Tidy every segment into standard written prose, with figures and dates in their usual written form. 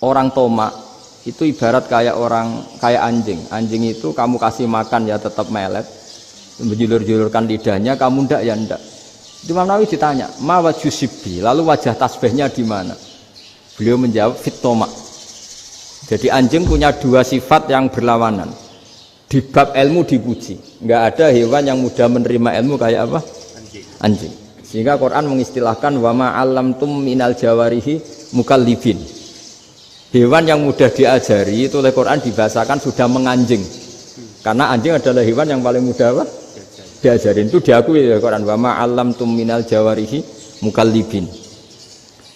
orang tomak itu ibarat kayak anjing. Anjing itu kamu kasih makan ya tetap melet, menjulur-julurkan lidahnya, kamu ndak ya ndak. Imam Nawawi ditanya, ma wajhu sibbi, lalu wajah tasbihnya di mana? Beliau menjawab fit tomak. Jadi anjing punya dua sifat yang berlawanan. Di bab ilmu dipuji, nggak ada hewan yang mudah menerima ilmu kayak apa? Anjing. Sehingga Quran mengistilahkan wa ma 'allamtum minal jawarihi mukallibin. Hewan yang mudah diajari itu oleh Quran dibahasakan sudah menganjing. Karena anjing adalah hewan yang paling mudah apa? Diajarin. Itu diakui oleh Quran wa ma 'allamtum minal jawarihi mukallibin.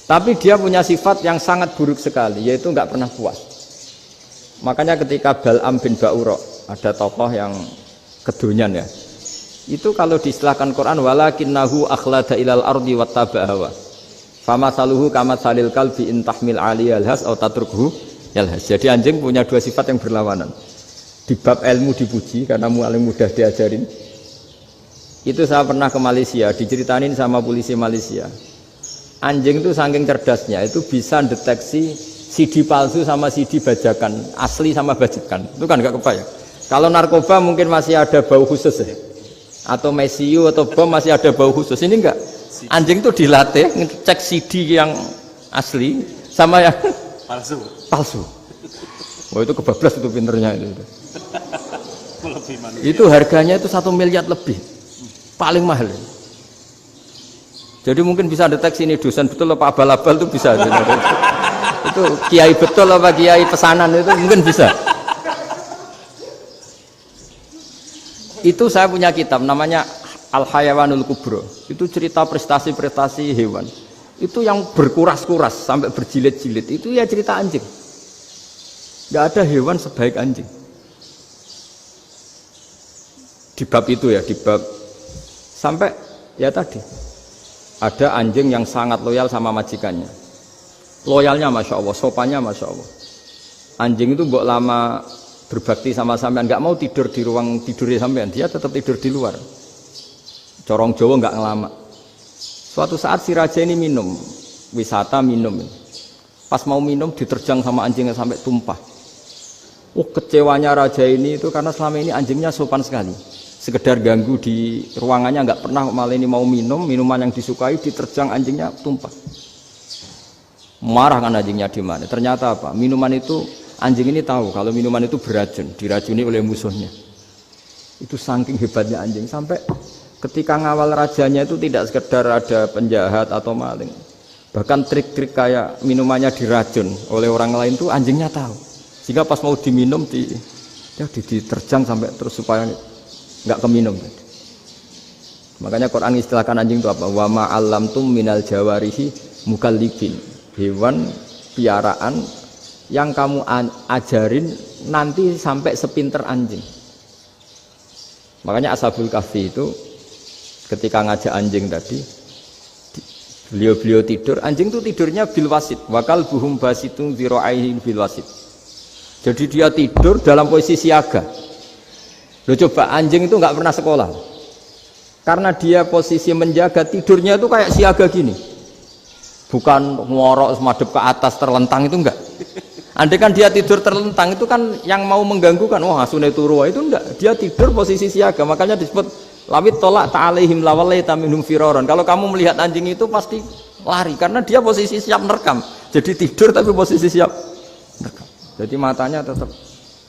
Tapi dia punya sifat yang sangat buruk sekali, yaitu nggak pernah puas. Makanya ketika Bal'am bin Ba'ura, ada tokoh yang kedonyan ya, itu kalau diistilahkan Quran walakinnahu akhlada ilal ardi wattaba'a hawa famasaluhu kamatsalil kalbi in tahmil 'alaihi yalhas aw tatrukhu yalhas. Jadi anjing punya dua sifat yang berlawanan. Di bab ilmu dipuji karena paling mudah diajarin. Itu saya pernah ke Malaysia, diceritain sama polisi Malaysia. Anjing itu saking cerdasnya itu bisa deteksi CD palsu sama CD bajakan, asli sama bajakan. Itu kan nggak kebayang. Kalau narkoba mungkin masih ada bau khusus ya, atau mesiu atau bom masih ada bau khusus. Ini enggak. Anjing itu dilatih ngecek CD yang asli sama yang palsu. Oh itu kebablas itu pinternya itu. Itu harganya itu 1 miliar lebih, paling mahal. Jadi mungkin bisa deteksi ini dosen betul apa abal-abal itu bisa. Itu kiai betul apa kiai pesanan itu mungkin bisa. Itu saya punya kitab namanya Al-Hayawanul Kubro. Itu cerita prestasi-prestasi hewan. Itu yang berkuras-kuras sampai berjilid-jilid. Itu ya cerita anjing. Nggak ada hewan sebaik anjing. Di bab itu ya, di bab sampai ya tadi ada anjing yang sangat loyal sama majikannya. Loyalnya Masya Allah, sopannya Masya Allah. Anjing itu mbok lama berbakti sama sampean, nggak mau tidur di ruang tidurnya sampean, dia tetap tidur di luar. Corong Jawa nggak ngelama. Suatu saat si raja ini minum, wisata minum. Pas mau minum diterjang sama anjingnya sampai tumpah. Kecewanya raja ini itu karena selama ini anjingnya sopan sekali. Sekedar ganggu di ruangannya nggak pernah, malah ini mau minum, minuman yang disukai diterjang anjingnya tumpah. Marah kan anjingnya di mana? Ternyata apa? Minuman itu anjing ini tahu kalau minuman itu beracun, diracuni oleh musuhnya. Itu saking hebatnya anjing sampai ketika ngawal rajanya itu tidak sekedar ada penjahat atau maling. Bahkan trik-trik kayak minumannya diracun oleh orang lain itu anjingnya tahu. Sehingga pas mau diminum diterjang sampai terus supaya nggak keminum. Makanya Quran istilahkan anjing itu apa? Wa ma 'allamtum minal jawarihi mukallibin. Hewan piaraan yang kamu ajarin nanti sampai sepinter anjing. Makanya Ashabul Kahfi itu ketika ngajak anjing tadi, beliau tidur, anjing itu tidurnya bil wasit, wakal buhum basitun zira'aihi bil wasit. Jadi dia tidur dalam posisi siaga. Loh coba anjing itu nggak pernah sekolah, karena dia posisi menjaga, tidurnya itu kayak siaga gini, bukan ngorok semadep ke atas terlentang, itu enggak. Andai kan dia tidur terlentang itu kan yang mau mengganggu kan, wah asune turu, itu enggak. Dia tidur posisi siaga, makanya disebut lawit tolak ta'alaihim lawalaita minhum firaron. Kalau kamu melihat anjing itu pasti lari karena dia posisi siap merekam. Jadi tidur tapi posisi siap merekam. Jadi matanya tetap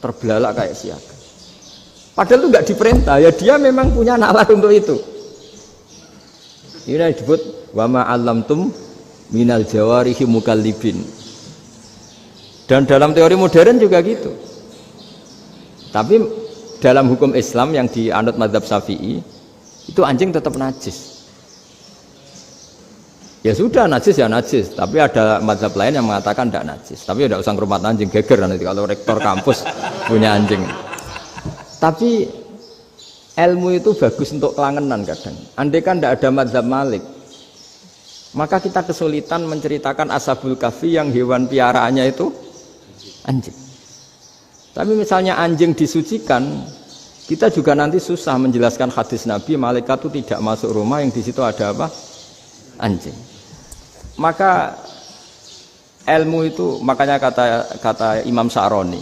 terbelalak kayak siaga. Padahal itu enggak diperintah, ya dia memang punya nalar untuk itu. Ini disebut wa ma 'allamtum minal jawarihi mukallibin. Dan dalam teori modern juga gitu. Tapi dalam hukum Islam yang dianut mazhab Syafi'i itu anjing tetap najis. Ya sudah najis ya najis, tapi ada mazhab lain yang mengatakan tidak najis. Tapi tidak usah ngrumat anjing, geger nanti kalau rektor kampus punya anjing. Tapi ilmu itu bagus untuk kelangenan kadang. Andai kan tidak ada mazhab Malik, maka kita kesulitan menceritakan Ashabul Kahfi yang hewan piaraannya itu anjing. Tapi misalnya anjing disucikan, kita juga nanti susah menjelaskan hadis Nabi malaikat itu tidak masuk rumah yang di situ ada apa? Anjing. Maka ilmu itu makanya kata Imam Sa'roni,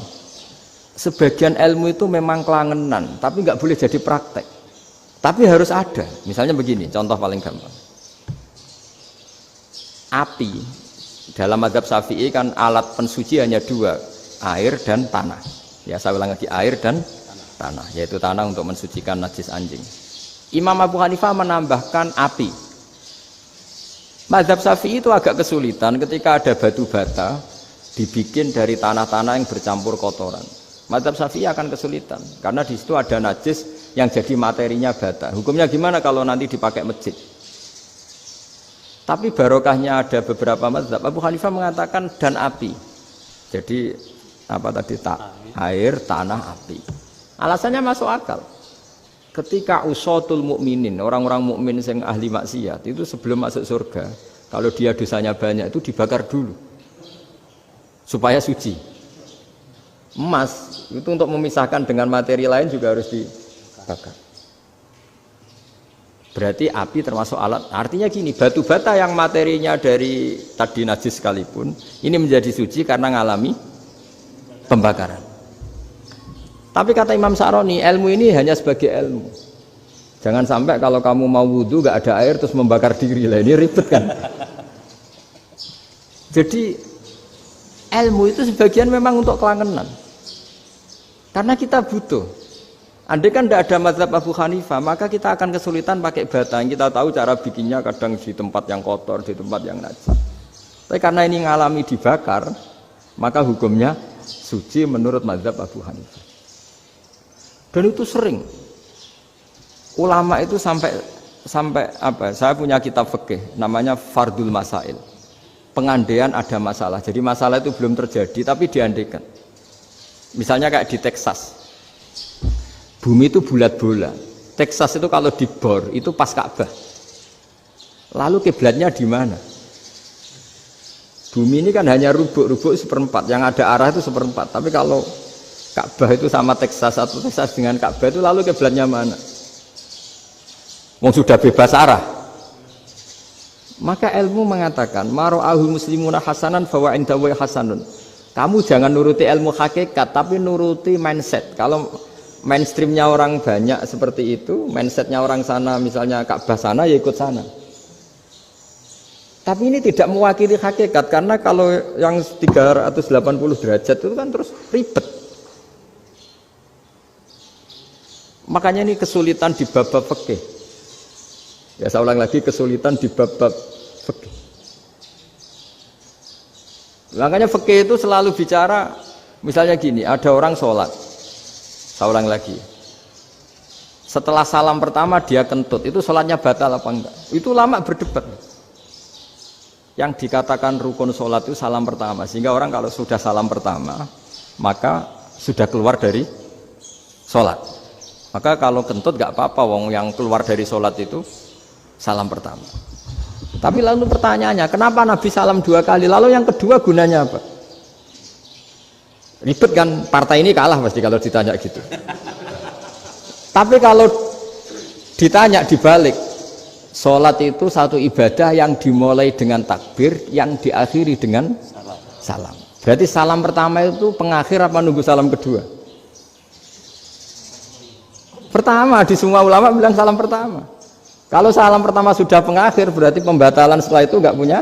sebagian ilmu itu memang kelangenan, tapi nggak boleh jadi praktek. Tapi harus ada. Misalnya begini, contoh paling gampang. Api dalam mazhab Syafi'i kan alat pensuci hanya dua, air dan tanah. Ya saya ulang lagi, air dan tanah, yaitu tanah untuk mensucikan najis anjing. Imam Abu Hanifah menambahkan api. Mazhab Syafi'i itu agak kesulitan ketika ada batu bata dibikin dari tanah-tanah yang bercampur kotoran. Mazhab Syafi'i akan kesulitan karena di situ ada najis yang jadi materinya bata. Hukumnya gimana kalau nanti dipakai masjid? Tapi barokahnya ada beberapa mazhab. Abu Hanifah mengatakan dan api. Jadi apa tadi air, tanah, api. Alasannya masuk akal. Ketika usatul mukminin, orang-orang mukmin yang ahli maksiat itu sebelum masuk surga, kalau dia dosanya banyak itu dibakar dulu supaya suci. Emas itu untuk memisahkan dengan materi lain juga harus dibakar. Berarti api termasuk alat. Artinya gini, batu bata yang materinya dari tadi najis sekalipun ini menjadi suci karena ngalami pembakaran. Tapi kata Imam Sa'roni, ilmu ini hanya sebagai ilmu. Jangan sampai kalau kamu mau wudhu gak ada air terus membakar diri lah, ini ribet kan. Jadi ilmu itu sebagian memang untuk kelangenan. Karena kita butuh. Andai kan tidak ada mazhab Abu Hanifah, maka kita akan kesulitan pakai bata. Kita tahu cara bikinnya kadang di tempat yang kotor, di tempat yang najis. Tapi karena ini ngalami dibakar, maka hukumnya suci menurut mazhab Abu Hanifah. Dan itu sering. Ulama itu sampai apa? Saya punya kitab fikih namanya Fardul Masail. Pengandaian ada masalah. Jadi masalah itu belum terjadi tapi diandaikan. Misalnya kayak di Texas. Bumi itu bulat bola. Texas itu kalau dibor itu pas Ka'bah. Lalu kiblatnya di mana? Bumi ini kan hanya rubuk-rubuk seperempat. Yang ada arah itu seperempat. Tapi kalau Ka'bah itu sama Texas atau Texas dengan Ka'bah itu lalu kiblatnya mana? Wong sudah bebas arah. Maka ilmu mengatakan mara'ahul muslimuna hasanan fawa indahu hasanun. Kamu jangan nuruti ilmu hakikat tapi nuruti mindset. Kalau mainstreamnya orang banyak seperti itu, mindsetnya orang sana misalnya Ka'bah sana ya ikut sana. Tapi ini tidak mewakili hakikat karena kalau yang 380 derajat itu kan terus ribet. Makanya ini kesulitan di bab-bab fikih. Ya saya ulang lagi, kesulitan di bab-bab fikih. Makanya fikih itu selalu bicara, misalnya gini, ada orang sholat. Saya ulang lagi. Setelah salam pertama dia kentut, itu sholatnya batal apa enggak? Itu lama berdebat. Yang dikatakan rukun sholat itu salam pertama. Sehingga orang kalau sudah salam pertama, maka sudah keluar dari sholat. Maka kalau kentut gak apa-apa, wong yang keluar dari sholat itu salam pertama. Tapi lalu pertanyaannya, kenapa Nabi salam 2 kali? Lalu yang kedua gunanya apa? Ribet kan, partai ini kalah pasti kalau ditanya gitu. Tapi kalau ditanya dibalik, sholat itu satu ibadah yang dimulai dengan takbir, yang diakhiri dengan salam. Berarti salam pertama itu pengakhir apa nunggu salam kedua? Pertama, di semua ulama bilang salam pertama. Kalau salam pertama sudah pengakhir, berarti pembatalan setelah itu nggak punya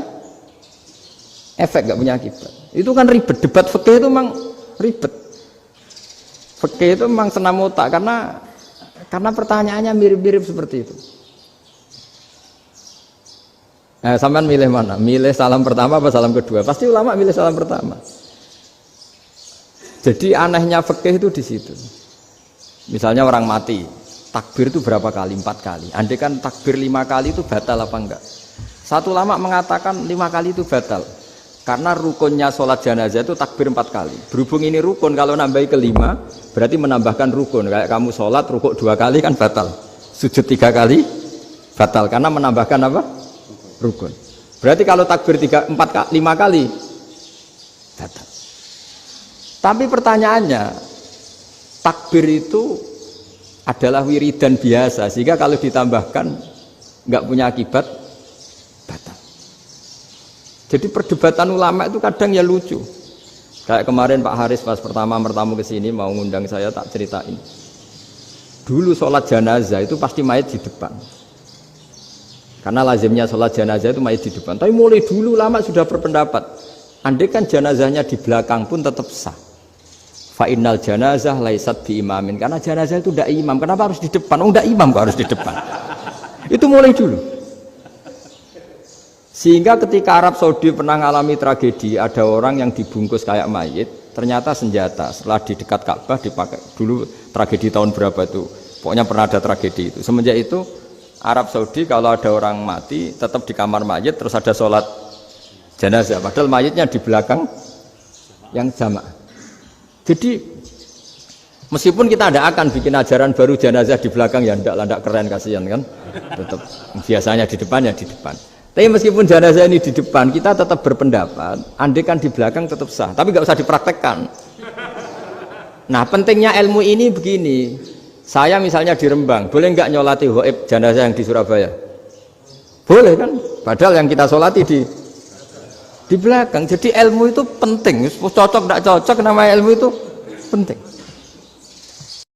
efek, nggak punya akibat. Itu kan ribet. Debat fikih itu memang ribet. Fikih itu memang senam otak karena pertanyaannya mirip-mirip seperti itu. Sampean milih mana? Milih salam pertama apa salam kedua? Pasti ulama milih salam pertama. Jadi anehnya fikih itu di situ. Misalnya orang mati, takbir itu berapa kali? 4 kali. Andai kan takbir 5 kali itu batal apa enggak? Satu ulama mengatakan 5 kali itu batal. Karena rukunnya sholat jenazah itu takbir 4 kali. Berhubung ini rukun, kalau nambahi ke-5, berarti menambahkan rukun. Kayak kamu sholat, rukuk 2 kali kan batal. Sujud 3 kali, batal. Karena menambahkan apa? Rukun. Berarti kalau takbir 5 kali, batal. Tapi pertanyaannya, takbir itu adalah wiridan biasa, sehingga kalau ditambahkan nggak punya akibat batal. Jadi perdebatan ulama itu kadang ya lucu. Kayak kemarin Pak Haris pas pertama bertamu ke sini mau ngundang saya tak ceritain. Dulu sholat jenazah itu pasti mayit di depan. Karena lazimnya sholat jenazah itu mayit di depan. Tapi mulai dulu ulama sudah berpendapat, andai kan jenazahnya di belakang pun tetap sah. Fa innal janazah laisat bi imamin. Karena jenazah itu tidak imam. Kenapa harus di depan? Oh, tidak imam kok harus di depan. Itu mulai dulu. Sehingga ketika Arab Saudi pernah mengalami tragedi, ada orang yang dibungkus kayak mayit, ternyata senjata. Setelah di dekat Ka'bah dipakai. Dulu tragedi tahun berapa itu? Pokoknya pernah ada tragedi itu. Semenjak itu Arab Saudi kalau ada orang mati tetap di kamar mayit terus ada sholat jenazah. Padahal mayitnya di belakang yang jamaah. Jadi meskipun kita tidak akan bikin ajaran baru jenazah di belakang ya tidak keren kasihan kan, tetap biasanya di depan ya di depan. Tapi meskipun jenazah ini di depan kita tetap berpendapat, andai kan di belakang tetap sah, tapi nggak usah dipraktekkan. Nah pentingnya ilmu ini begini, saya misalnya di Rembang, boleh nggak nyolati ghaib jenazah yang di Surabaya? Boleh kan? Padahal yang kita solati di belakang. Jadi ilmu itu penting. Cocok tidak cocok, nama ilmu itu penting.